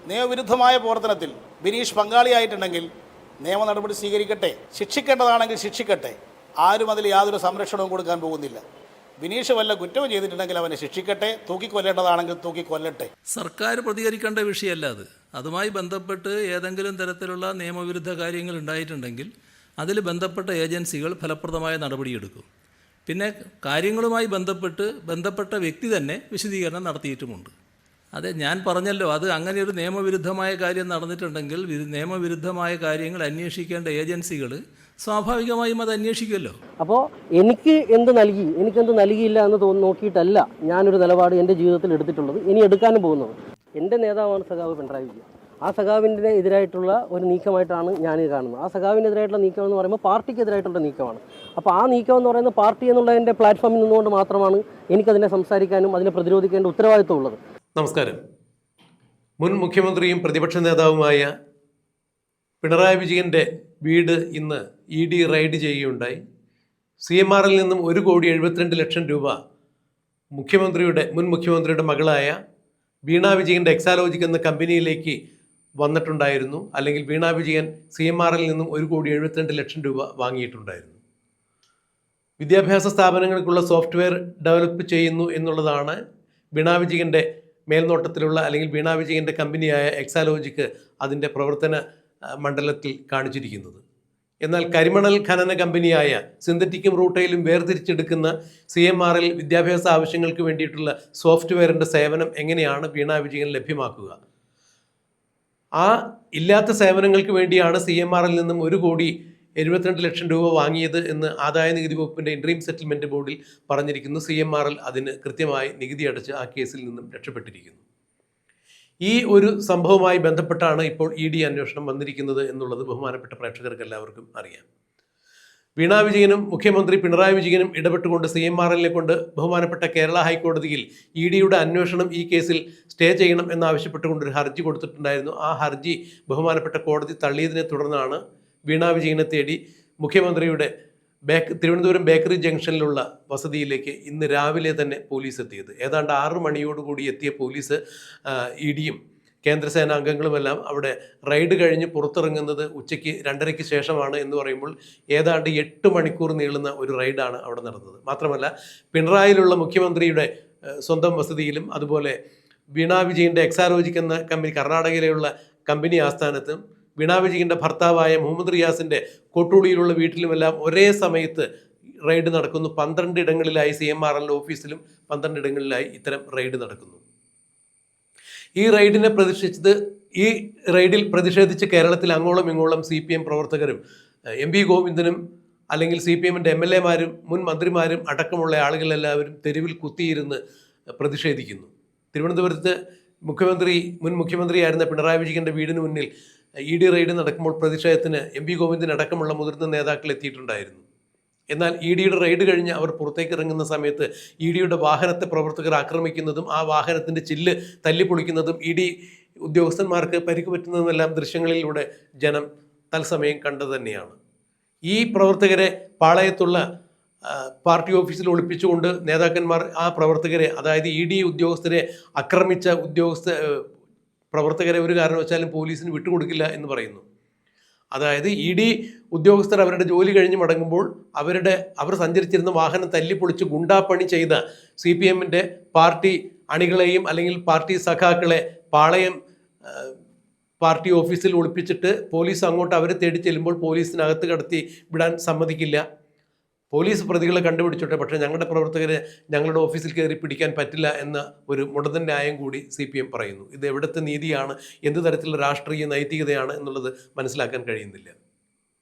നിയമവിരുദ്ധമായ പ്രവർത്തനത്തിൽ ബിനീഷ് പങ്കാളിയായിട്ടുണ്ടെങ്കിൽ നിയമ നടപടി സ്വീകരിക്കട്ടെ, ശിക്ഷിക്കേണ്ടതാണെങ്കിൽ ശിക്ഷിക്കട്ടെ. ആരും അതിൽ യാതൊരു സംരക്ഷണവും കൊടുക്കാൻ പോകുന്നില്ല. ബിനീഷ് വല്ല കുറ്റവും ചെയ്തിട്ടുണ്ടെങ്കിൽ അവനെ ശിക്ഷിക്കട്ടെ, തൂക്കിക്കൊല്ലേണ്ടതാണെങ്കിൽ തൂക്കിക്കൊല്ലട്ടെ. സർക്കാർ പ്രതികരിക്കേണ്ട വിഷയമല്ല അത്. അതുമായി ബന്ധപ്പെട്ട് ഏതെങ്കിലും തരത്തിലുള്ള നിയമവിരുദ്ധ കാര്യങ്ങൾ ഉണ്ടായിട്ടുണ്ടെങ്കിൽ അതിൽ ബന്ധപ്പെട്ട ഏജൻസികൾ ഫലപ്രദമായ നടപടിയെടുക്കും. പിന്നെ കാര്യങ്ങളുമായി ബന്ധപ്പെട്ട വ്യക്തി തന്നെ വിശദീകരണം നടത്തിയിട്ടുമുണ്ട്. അതെ, ഞാൻ പറഞ്ഞല്ലോ, അത് അങ്ങനെയൊരു നിയമവിരുദ്ധമായ കാര്യം നടന്നിട്ടുണ്ടെങ്കിൽ നിയമവിരുദ്ധമായ കാര്യങ്ങൾ അന്വേഷിക്കേണ്ട ഏജൻസികൾ സ്വാഭാവികമായും അത് അന്വേഷിക്കുമല്ലോ. അപ്പോൾ എനിക്ക് എന്ത് നൽകിയില്ല എന്ന് നോക്കിയിട്ടല്ല ഞാനൊരു നിലപാട് എൻ്റെ ജീവിതത്തിൽ എടുത്തിട്ടുള്ളത്, ഇനി എടുക്കാനും പോകുന്നത്. എൻ്റെ നേതാവാണ് സഖാവ് പിണറായി വിജയൻ. ആ സഖാവിൻ്റെ എതിരായിട്ടുള്ള ഒരു നീക്കമായിട്ടാണ് ഞാനിത് കാണുന്നത്. ആ സഖാവിനെതിരായിട്ടുള്ള നീക്കം എന്ന് പറയുമ്പോൾ പാർട്ടിക്കെതിരായിട്ടുള്ള നീക്കമാണ്. അപ്പോൾ ആ നീക്കം എന്ന് പറയുന്നത് പാർട്ടി എന്നുള്ളതിൻ്റെ പ്ലാറ്റ്ഫോമിൽ നിന്നുകൊണ്ട് മാത്രമാണ് എനിക്കതിനെ സംസാരിക്കാനും അതിനെ പ്രതിരോധിക്കേണ്ട ഉത്തരവാദിത്വം ഉള്ളത്. നമസ്കാരം. മുൻ മുഖ്യമന്ത്രിയും പ്രതിപക്ഷ നേതാവുമായ പിണറായി വിജയൻ്റെ വീട് ഇന്ന് ED റെയ്ഡ് ചെയ്യുകയുണ്ടായി. CMRൽ നിന്നും 1,72,00,000 രൂപ മുൻ മുഖ്യമന്ത്രിയുടെ മകളായ വീണ വിജയൻ്റെ എക്സാലോജിക് എന്ന കമ്പനിയിലേക്ക് വന്നിട്ടുണ്ടായിരുന്നു. അല്ലെങ്കിൽ വീണ വിജയൻ CMRൽ നിന്നും 1,72,00,000 രൂപ വാങ്ങിയിട്ടുണ്ടായിരുന്നു. വിദ്യാഭ്യാസ സ്ഥാപനങ്ങൾക്കുള്ള സോഫ്റ്റ്വെയർ ഡെവലപ്പ് ചെയ്യുന്നു എന്നുള്ളതാണ് വീണ വിജയൻ്റെ മേൽനോട്ടത്തിലുള്ള അല്ലെങ്കിൽ വീണ വിജയൻ്റെ കമ്പനിയായ എക്സാലോജിക്ക് അതിൻ്റെ പ്രവർത്തന മണ്ഡലത്തിൽ കാണിച്ചിരിക്കുന്നത്. എന്നാൽ കരിമണൽ ഖനന കമ്പനിയായ സിന്തറ്റിക്കും റൂട്ടയിലും വേർതിരിച്ചെടുക്കുന്ന CMRൽ വിദ്യാഭ്യാസ ആവശ്യങ്ങൾക്ക് വേണ്ടിയിട്ടുള്ള സോഫ്റ്റ്വെയറിൻ്റെ സേവനം എങ്ങനെയാണ് വീണ വിജയൻ ലഭ്യമാക്കുക? ആ ഇല്ലാത്ത സേവനങ്ങൾക്ക് വേണ്ടിയാണ് CMRൽ നിന്നും 1,72,00,000 രൂപ വാങ്ങിയത് എന്ന് ആദായ നികുതി വകുപ്പിൻ്റെ ഇൻട്രീം സെറ്റിൽമെൻറ്റ് ബോർഡിൽ പറഞ്ഞിരിക്കുന്നു. CMRൽ അതിന് കൃത്യമായി നികുതി അടച്ച് ആ കേസിൽ നിന്നും രക്ഷപ്പെട്ടിരിക്കുന്നു. ഈ ഒരു സംഭവവുമായി ബന്ധപ്പെട്ടാണ് ഇപ്പോൾ ED അന്വേഷണം വന്നിരിക്കുന്നത് എന്നുള്ളത് ബഹുമാനപ്പെട്ട പ്രേക്ഷകർക്ക് എല്ലാവർക്കും അറിയാം. വീണ വിജയനും മുഖ്യമന്ത്രി പിണറായി വിജയനും ഇടപെട്ടുകൊണ്ട് CMRലെ കൊണ്ട് ബഹുമാനപ്പെട്ട കേരള ഹൈക്കോടതിയിൽ EDയുടെ അന്വേഷണം ഈ കേസിൽ സ്റ്റേ ചെയ്യണം എന്നാവശ്യപ്പെട്ടുകൊണ്ടൊരു ഹർജി കൊടുത്തിട്ടുണ്ടായിരുന്നു. ആ ഹർജി ബഹുമാനപ്പെട്ട കോടതി തള്ളിയതിനെ തുടർന്നാണ് വീണ വിജയനെ തേടി മുഖ്യമന്ത്രിയുടെ തിരുവനന്തപുരം ബേക്കറി ജംഗ്ഷനിലുള്ള വസതിയിലേക്ക് ഇന്ന് രാവിലെ തന്നെ പോലീസ് എത്തിയത്. ഏതാണ്ട് 6 മണിയോടുകൂടി എത്തിയ പോലീസ് EDയും കേന്ദ്രസേനാ അംഗങ്ങളുമെല്ലാം അവിടെ റെയ്ഡ് കഴിഞ്ഞ് പുറത്തിറങ്ങുന്നത് ഉച്ചയ്ക്ക് 2:30 ശേഷമാണ് എന്ന് പറയുമ്പോൾ ഏതാണ്ട് 8 മണിക്കൂർ നീളുന്ന ഒരു റെയ്ഡാണ് അവിടെ നടന്നത്. മാത്രമല്ല പിണറായിലുള്ള മുഖ്യമന്ത്രിയുടെ സ്വന്തം വസതിയിലും അതുപോലെ വീണ വിജയൻ്റെ എക്സാലോജിക് എന്ന കമ്പനി കർണാടകയിലുള്ള കമ്പനി ആസ്ഥാനത്തും വീണ വിജയൻ്റെ ഭർത്താവായ മുഹമ്മദ് റിയാസിൻ്റെ കോട്ടൂളിയിലുള്ള വീട്ടിലുമെല്ലാം ഒരേ സമയത്ത് റെയ്ഡ് നടക്കുന്നു. 12 ഇടങ്ങളിലായി CMRL ഓഫീസിലും 12 ഇടങ്ങളിലായി ഇത്തരം റെയ്ഡ് നടക്കുന്നു. ഈ റെയ്ഡിൽ പ്രതിഷേധിച്ച് കേരളത്തിൽ അങ്ങോളം ഇങ്ങോളം CPM പ്രവർത്തകരും MP ഗോവിന്ദനും അല്ലെങ്കിൽ CPMൻ്റെ MLAമാരും മുൻ മന്ത്രിമാരും അടക്കമുള്ള ആളുകളെല്ലാവരും തെരുവിൽ കുത്തിയിരുന്ന് പ്രതിഷേധിക്കുന്നു. തിരുവനന്തപുരത്ത് മുൻ മുഖ്യമന്ത്രിയായിരുന്ന പിണറായി വിജയൻ്റെ വീടിന് മുന്നിൽ ED റെയ്ഡ് നടക്കുമ്പോൾ പ്രതിഷേധത്തിന് MP ഗോവിന്ദൻ അടക്കമുള്ള മുതിർന്ന നേതാക്കൾ എത്തിയിട്ടുണ്ടായിരുന്നു. എന്നാൽ EDയുടെ റെയ്ഡ് കഴിഞ്ഞ് അവർ പുറത്തേക്ക് ഇറങ്ങുന്ന സമയത്ത് EDയുടെ വാഹനത്തെ പ്രവർത്തകർ ആക്രമിക്കുന്നതും ആ വാഹനത്തിൻ്റെ ചില്ല് തല്ലിപ്പൊളിക്കുന്നതും ED ഉദ്യോഗസ്ഥന്മാർക്ക് പരിക്ക് പറ്റുന്നതുമെല്ലാം ദൃശ്യങ്ങളിലൂടെ ജനം തത്സമയം കണ്ടത് തന്നെയാണ്. ഈ പ്രവർത്തകരെ പാളയത്തുള്ള പാർട്ടി ഓഫീസിൽ ഒളിപ്പിച്ചുകൊണ്ട് നേതാക്കന്മാർ ആ പ്രവർത്തകരെ, അതായത് ED ഉദ്യോഗസ്ഥരെ ആക്രമിച്ച പ്രവർത്തകരെ ഒരു കാരണവശാലും പോലീസിന് വിട്ടുകൊടുക്കില്ല എന്ന് പറയുന്നു. അതായത് ED ഉദ്യോഗസ്ഥർ അവരുടെ ജോലി കഴിഞ്ഞ് മടങ്ങുമ്പോൾ അവർ സഞ്ചരിച്ചിരുന്ന വാഹനം തല്ലിപ്പൊളിച്ച് ഗുണ്ടാപ്പണി ചെയ്ത CPMൻ്റെ പാർട്ടി അണികളെയും അല്ലെങ്കിൽ പാർട്ടി സഖാക്കളെ പാളയം പാർട്ടി ഓഫീസിൽ ഒളിപ്പിച്ചിട്ട് പോലീസ് അങ്ങോട്ട് അവരെ തേടി ചെല്ലുമ്പോൾ പോലീസിനകത്ത് കടത്തി വിടാൻ സമ്മതിക്കില്ല. പോലീസ് പ്രതികളെ കണ്ടുപിടിച്ചോട്ടെ, പക്ഷേ ഞങ്ങളുടെ പ്രവർത്തകരെ ഞങ്ങളുടെ ഓഫീസിൽ കയറി പിടിക്കാൻ പറ്റില്ല എന്ന ഒരു മുടന്തൻ ന്യായം കൂടി CPM പറയുന്നു. ഇത് എവിടുത്തെ നീതിയാണ്, എന്ത് തരത്തിലുള്ള രാഷ്ട്രീയ നൈതികതയാണ് എന്നുള്ളത് മനസ്സിലാക്കാൻ കഴിയുന്നില്ല.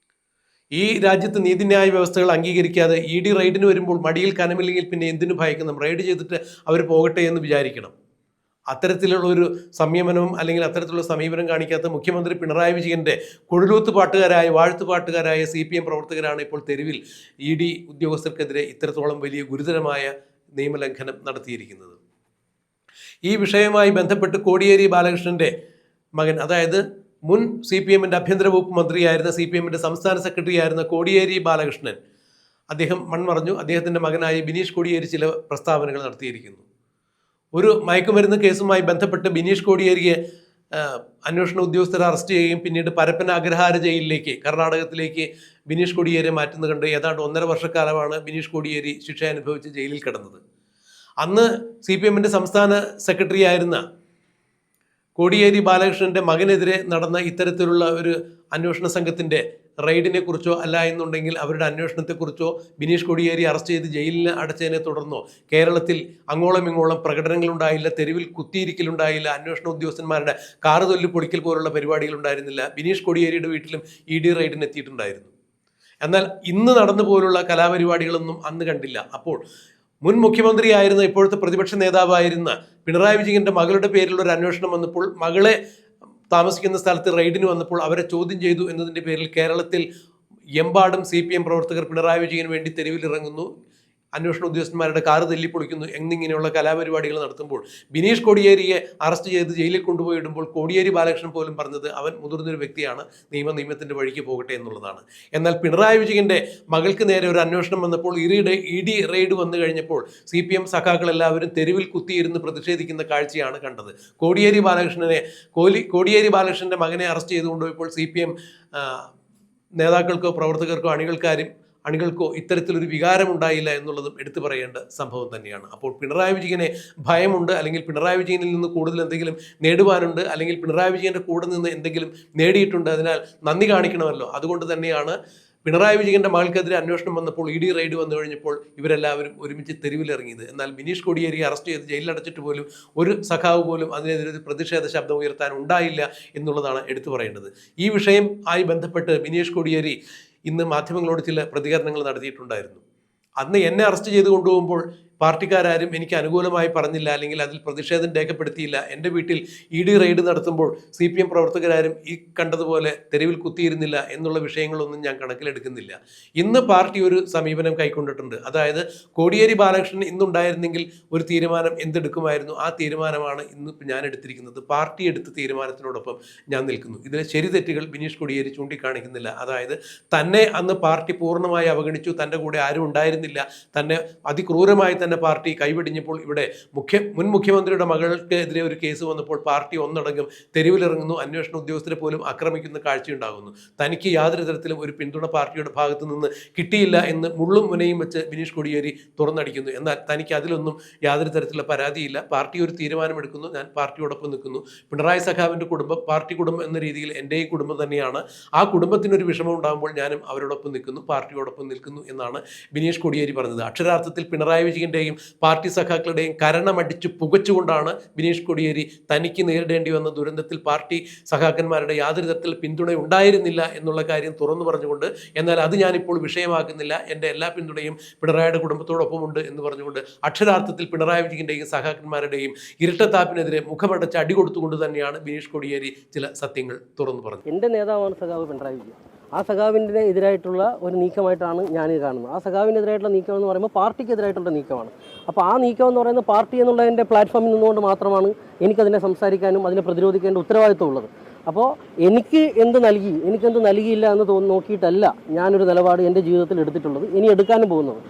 ഈ രാജ്യത്ത് നീതിന്യായ വ്യവസ്ഥകൾ അംഗീകരിക്കാതെ ED റെയ്ഡിന് വരുമ്പോൾ മടിയിൽ കനമില്ലെങ്കിൽ പിന്നെ എന്തിനു ഭയക്കണം? റെയ്ഡ് ചെയ്തിട്ട് അവർ പോകട്ടെ എന്ന് വിചാരിക്കണം. അത്തരത്തിലുള്ള ഒരു സംയമനവും അല്ലെങ്കിൽ അത്തരത്തിലുള്ള സമീപനം കാണിക്കാത്ത മുഖ്യമന്ത്രി പിണറായി വിജയൻ്റെ വാഴ്ത്തുപാട്ടുകാരായ CPM പ്രവർത്തകരാണ് ഇപ്പോൾ തെരുവിൽ ED ഉദ്യോഗസ്ഥർക്കെതിരെ ഇത്തരത്തോളം വലിയ ഗുരുതരമായ നിയമലംഘനം നടത്തിയിരിക്കുന്നത്. ഈ വിഷയവുമായി ബന്ധപ്പെട്ട് കോടിയേരി ബാലകൃഷ്ണൻ്റെ മകൻ, അതായത് മുൻ CPMൻ്റെ ആഭ്യന്തര വകുപ്പ് മന്ത്രിയായിരുന്ന CPMൻ്റെ സംസ്ഥാന സെക്രട്ടറി ആയിരുന്ന കോടിയേരി ബാലകൃഷ്ണൻ, അദ്ദേഹം മൺമറഞ്ഞു. അദ്ദേഹത്തിൻ്റെ മകനായ ബിനീഷ് കോടിയേരി ചില പ്രസ്താവനകൾ നടത്തിയിരിക്കുന്നു. ഒരു മയക്കുമരുന്ന് കേസുമായി ബന്ധപ്പെട്ട് ബിനീഷ് കോടിയേരിയെ അന്വേഷണ ഉദ്യോഗസ്ഥരെ അറസ്റ്റ് ചെയ്യുകയും പിന്നീട് പരപ്പന അഗ്രഹാര ജയിലിലേക്ക് കർണാടകത്തിലേക്ക് ബിനീഷ് കോടിയേരിയെ മാറ്റുന്നത് കണ്ട് ഏതാണ്ട് 1.5 വർഷക്കാലമാണ് ബിനീഷ് കോടിയേരി ശിക്ഷ അനുഭവിച്ച് ജയിലിൽ കിടന്നത്. അന്ന് CPM സംസ്ഥാന സെക്രട്ടറി ആയിരുന്ന കോടിയേരി ബാലകൃഷ്ണന്റെ മകനെതിരെ നടന്ന ഇത്തരത്തിലുള്ള ഒരു അന്വേഷണ സംഘത്തിന്റെ റെയ്ഡിനെ കുറിച്ചോ അല്ല എന്നുണ്ടെങ്കിൽ അവരുടെ അന്വേഷണത്തെക്കുറിച്ചോ ബിനീഷ് കോടിയേരി അറസ്റ്റ് ചെയ്ത് ജയിലിൽ അടച്ചതിനെ തുടർന്നോ കേരളത്തിൽ അങ്ങോളം ഇങ്ങോളം പ്രകടനങ്ങളുണ്ടായില്ല, തെരുവിൽ കുത്തിയിരിക്കലുണ്ടായില്ല, അന്വേഷണ ഉദ്യോഗസ്ഥന്മാരുടെ കാറ് തൊല്ലി പൊളിക്കൽ പോലുള്ള പരിപാടികൾ ഉണ്ടായിരുന്നില്ല. ബിനീഷ് കോടിയേരിയുടെ വീട്ടിലും ED റെയ്ഡിന് എത്തിയിട്ടുണ്ടായിരുന്നു. എന്നാൽ ഇന്ന് നടന്നു പോലുള്ള കലാപരിപാടികളൊന്നും അന്ന് കണ്ടില്ല. അപ്പോൾ മുൻ മുഖ്യമന്ത്രിയായിരുന്ന ഇപ്പോഴത്തെ പ്രതിപക്ഷ നേതാവായിരുന്ന പിണറായി വിജയന്റെ മകളുടെ പേരിലുള്ള ഒരു അന്വേഷണം വന്നപ്പോൾ, മകളെ താമസിക്കുന്ന സ്ഥലത്ത് റെയ്ഡിന് വന്നപ്പോൾ അവരെ ചോദ്യം ചെയ്തു എന്നതിൻ്റെ പേരിൽ കേരളത്തിൽ എമ്പാടും CPM പ്രവർത്തകർ പിണറായി വിജയന് വേണ്ടി തെരുവിലിറങ്ങുന്നു, അന്വേഷണ ഉദ്യോഗസ്ഥന്മാരുടെ കാറ് തല്ലിപ്പൊളിക്കുന്നു എന്നിങ്ങനെയുള്ള കലാപരിപാടികൾ നടത്തുമ്പോൾ ബിനീഷ് കോടിയേരിയെ അറസ്റ്റ് ചെയ്ത് ജയിലിൽ കൊണ്ടുപോയിടുമ്പോൾ കോടിയേരി ബാലകൃഷ്ണൻ പോലും പറഞ്ഞത് അവൻ മുതിർന്നൊരു വ്യക്തിയാണ്, നിയമത്തിൻ്റെ വഴിക്ക് പോകട്ടെ എന്നുള്ളതാണ്. എന്നാൽ പിണറായി വിജയന്റെ മകൾക്ക് നേരെ ഒരു അന്വേഷണം വന്നപ്പോൾ, ED റെയ്ഡ് വന്നു കഴിഞ്ഞപ്പോൾ CPM സഖാക്കൾ എല്ലാവരും തെരുവിൽ കുത്തിയിരുന്ന് പ്രതിഷേധിക്കുന്ന കാഴ്ചയാണ് കണ്ടത്. കോടിയേരി ബാലകൃഷ്ണന്റെ മകനെ അറസ്റ്റ് ചെയ്ത് കൊണ്ടുപോയപ്പോൾ CPM നേതാക്കൾക്കോ പ്രവർത്തകർക്കോ അണികൾക്കോ ഇത്തരത്തിലൊരു വികാരമുണ്ടായില്ല എന്നുള്ളതും എടുത്തു പറയേണ്ട സംഭവം തന്നെയാണ്. അപ്പോൾ പിണറായി വിജയനെ ഭയമുണ്ട്, അല്ലെങ്കിൽ പിണറായി വിജയനിൽ നിന്ന് കൂടുതൽ എന്തെങ്കിലും നേടുവാനുണ്ട്, അല്ലെങ്കിൽ പിണറായി വിജയന്റെ കൂടെ നിന്ന് എന്തെങ്കിലും നേടിയിട്ടുണ്ട്, അതിനാൽ നന്ദി കാണിക്കണമല്ലോ. അതുകൊണ്ട് തന്നെയാണ് പിണറായി വിജയന്റെ മകൾക്കെതിരെ അന്വേഷണം വന്നപ്പോൾ ED റെയ്ഡ് വന്നു കഴിഞ്ഞപ്പോൾ ഇവരെല്ലാവരും ഒരുമിച്ച് തെരുവിലിറങ്ങിയത്. എന്നാൽ ബിനീഷ് കോടിയേരി അറസ്റ്റ് ചെയ്ത് ജയിലിലടച്ചിട്ട് പോലും ഒരു സഖാവ് പോലും അതിനെതിരെ ഒരു പ്രതിഷേധ ശബ്ദം ഉയർത്താൻ ഉണ്ടായില്ല എന്നുള്ളതാണ് എടുത്തു പറയേണ്ടത്. ഈ വിഷയം ആയി ബന്ധപ്പെട്ട് ബിനീഷ് കോടിയേരി ഇന്ന് മാധ്യമങ്ങളോട് ചില പ്രതികരണങ്ങൾ നടത്തിയിട്ടുണ്ടായിരുന്നു. അന്ന് എന്നെ അറസ്റ്റ് ചെയ്ത് കൊണ്ടുപോകുമ്പോൾ പാർട്ടിക്കാരും എനിക്ക് അനുകൂലമായി പറഞ്ഞില്ല, അല്ലെങ്കിൽ അതിൽ പ്രതിഷേധം രേഖപ്പെടുത്തിയില്ല. എൻ്റെ വീട്ടിൽ ED റെയ്ഡ് നടത്തുമ്പോൾ CPM പ്രവർത്തകരാരും ഈ കണ്ടതുപോലെ തെരുവിൽ കുത്തിയിരുന്നില്ല എന്നുള്ള വിഷയങ്ങളൊന്നും ഞാൻ കണക്കിലെടുക്കുന്നില്ല. ഇന്ന് പാർട്ടി ഒരു സമീപനം കൈക്കൊണ്ടിട്ടുണ്ട്. അതായത് കോടിയേരി ബാലകൃഷ്ണൻ ഇന്നുണ്ടായിരുന്നെങ്കിൽ ഒരു തീരുമാനം എന്തെടുക്കുമായിരുന്നു, ആ തീരുമാനമാണ് ഇന്ന് ഞാൻ എടുത്തിരിക്കുന്നത്. പാർട്ടി എടുത്ത തീരുമാനത്തിനോടൊപ്പം ഞാൻ നിൽക്കുന്നു. ഇതിലെ ശരി തെറ്റുകൾ ബിനീഷ് കോടിയേരി ചൂണ്ടിക്കാണിക്കുന്നില്ല. അതായത് തന്നെ അന്ന് പാർട്ടി പൂർണ്ണമായി അവഗണിച്ചു, തൻ്റെ കൂടെ ആരും ഉണ്ടായിരുന്നില്ല, തന്നെ അതിക്രൂരമായി തന്നെ പാർട്ടി കൈവെടിഞ്ഞപ്പോൾ ഇവിടെ മുൻ മുഖ്യമന്ത്രിയുടെ മകൾക്ക് എതിരെ ഒരു കേസ് വന്നപ്പോൾ പാർട്ടി ഒന്നടങ്കം തെരുവിലിറങ്ങുന്നു, അന്വേഷണ ഉദ്യോഗസ്ഥരെ പോലും ആക്രമിക്കുന്ന കാഴ്ചയുണ്ടാകുന്നു. തനിക്ക് യാതൊരു തരത്തിലും ഒരു പിന്തുണ പാർട്ടിയുടെ ഭാഗത്തു നിന്ന് കിട്ടിയില്ല എന്ന് മുള്ളും മുനയും വെച്ച് ബിനീഷ് കോടിയേരി തുറന്നടിക്കുന്നു. എന്നാൽ തനിക്ക് അതിലൊന്നും യാതൊരു തരത്തിലുള്ള പരാതിയില്ല. പാർട്ടി ഒരു തീരുമാനമെടുക്കുന്നു, ഞാൻ പാർട്ടിയോടൊപ്പം നിൽക്കുന്നു. പിണറായി സഖാവിൻ്റെ കുടുംബം പാർട്ടി കുടുംബം എന്ന രീതിയിൽ എൻ്റെയും കുടുംബം തന്നെയാണ്. ആ കുടുംബത്തിനൊരു വിഷമം ഉണ്ടാകുമ്പോൾ ഞാനും അവരോടൊപ്പം നിൽക്കുന്നു, പാർട്ടിയോടൊപ്പം നിൽക്കുന്നു എന്നാണ് ബിനീഷ് കോടിയേരി പറഞ്ഞത്. അക്ഷരാർത്ഥത്തിൽ പിണറായി വിജയൻ്റെയും പാർട്ടി സഖാക്കളുടെയും കരണമടിച്ച് പുകച്ചുകൊണ്ടാണ് ബിനീഷ് കോടിയേരി തനിക്ക് നേരിടേണ്ടി വന്ന ദുരന്തത്തിൽ പാർട്ടി സഖാക്കന്മാരുടെ യാതൊരു തരത്തിൽ പിന്തുണ ഉണ്ടായിരുന്നില്ല എന്നുള്ള കാര്യം തുറന്നു പറഞ്ഞുകൊണ്ട്, എന്നാൽ അത് ഞാനിപ്പോൾ വിഷയമാക്കുന്നില്ല, എൻ്റെ എല്ലാ പിന്തുണയും പിണറായിയുടെ കുടുംബത്തോടൊപ്പമുണ്ട് എന്ന് പറഞ്ഞുകൊണ്ട് അക്ഷരാർത്ഥത്തിൽ പിണറായി വിജയൻ്റെയും സഖാക്കന്മാരുടെയും ഇരട്ടത്താപ്പിനെതിരെ മുഖമടച്ച് അടി കൊടുത്തുകൊണ്ട് തന്നെയാണ് ബിനീഷ് കോടിയേരി ചില സത്യങ്ങൾ തുറന്നു പറഞ്ഞത്. എൻ്റെ നേതാവാണ് സഖാവ് പിണറായി വിജയൻ. ആ സഖാവിൻ്റെ എതിരായിട്ടുള്ള ഒരു നീക്കമായിട്ടാണ് ഞാനിത് കാണുന്നത്. ആ സഖാവിനെതിരായിട്ടുള്ള നീക്കം എന്ന് പറയുമ്പോൾ പാർട്ടിക്കെതിരായിട്ടുള്ള നീക്കമാണ്. അപ്പോൾ ആ നീക്കം എന്ന് പറയുന്നത് പാർട്ടി എന്നുള്ളതിൻ്റെ പ്ലാറ്റ്ഫോമിൽ നിന്നുകൊണ്ട് മാത്രമാണ് എനിക്കതിനെ സംസാരിക്കാനും അതിനെ പ്രതിരോധിക്കേണ്ട ഉത്തരവാദിത്വം ഉള്ളത്. അപ്പോൾ എനിക്കെന്ത് നൽകിയില്ല എന്ന് നോക്കിയിട്ടല്ല ഞാനൊരു നിലപാട് എൻ്റെ ജീവിതത്തിൽ എടുത്തിട്ടുള്ളത്, ഇനി എടുക്കാനും പോകുന്നത്.